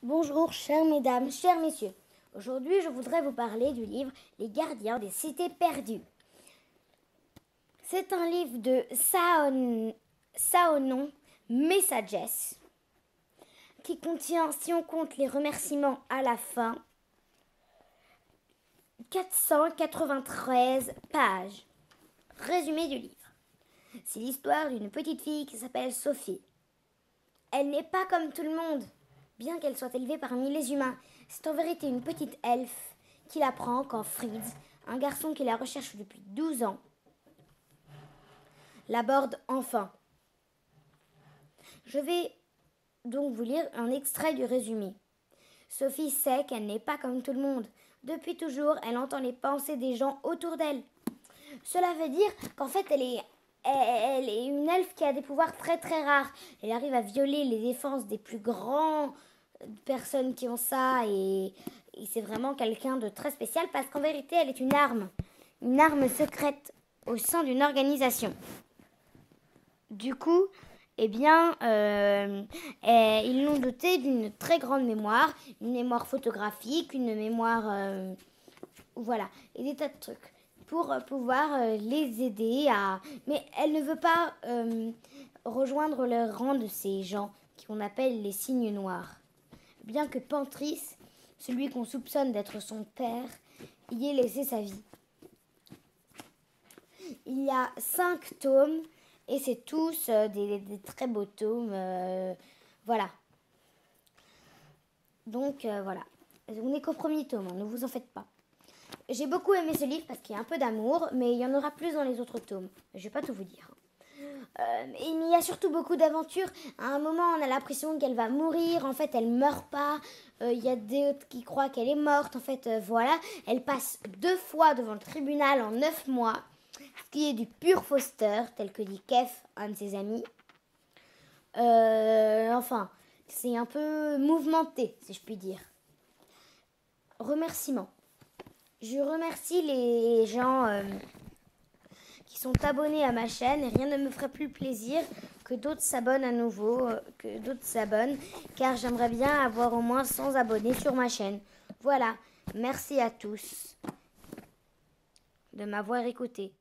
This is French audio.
Bonjour, chères mesdames, chers messieurs. Aujourd'hui, je voudrais vous parler du livre Les gardiens des cités perdues. C'est un livre de Saonon Messages qui contient, si on compte les remerciements à la fin, 493 pages. Résumé du livre. C'est l'histoire d'une petite fille qui s'appelle Sophie. Elle n'est pas comme tout le monde. Bien qu'elle soit élevée parmi les humains, c'est en vérité une petite elfe qui l'apprend quand Fritz, un garçon qui la recherche depuis 12 ans, l'aborde enfin. Je vais donc vous lire un extrait du résumé. Sophie sait qu'elle n'est pas comme tout le monde. Depuis toujours, elle entend les pensées des gens autour d'elle. Cela veut dire qu'en fait, elle est une elfe qui a des pouvoirs très très rares. Elle arrive à violer les défenses des plus grands personnes qui ont ça et c'est vraiment quelqu'un de très spécial parce qu'en vérité, elle est une arme secrète au sein d'une organisation. Du coup, ils l'ont dotée d'une très grande mémoire, une mémoire photographique, une mémoire, voilà, et des tas de trucs pour pouvoir les aider à... Mais elle ne veut pas rejoindre le rang de ces gens qu'on appelle les cygnes noirs. Bien que Pantris, celui qu'on soupçonne d'être son père, y ait laissé sa vie. Il y a 5 tomes et c'est tous des très beaux tomes. Voilà. Donc voilà. On n'est qu'au premier tome, hein, ne vous en faites pas. J'ai beaucoup aimé ce livre parce qu'il y a un peu d'amour, mais il y en aura plus dans les autres tomes. Je ne vais pas tout vous dire. Il y a surtout beaucoup d'aventures. À un moment, on a l'impression qu'elle va mourir. En fait, elle ne meurt pas. Il y a d'autres qui croient qu'elle est morte. En fait, voilà. Elle passe 2 fois devant le tribunal en 9 mois. Ce qui est du pur Foster, tel que dit Kef, un de ses amis. Enfin, c'est un peu mouvementé, si je puis dire. Remerciements. Je remercie les gens qui sont abonnés à ma chaîne et rien ne me ferait plus plaisir que d'autres s'abonnent à nouveau, car j'aimerais bien avoir au moins 100 abonnés sur ma chaîne. Voilà, merci à tous de m'avoir écouté.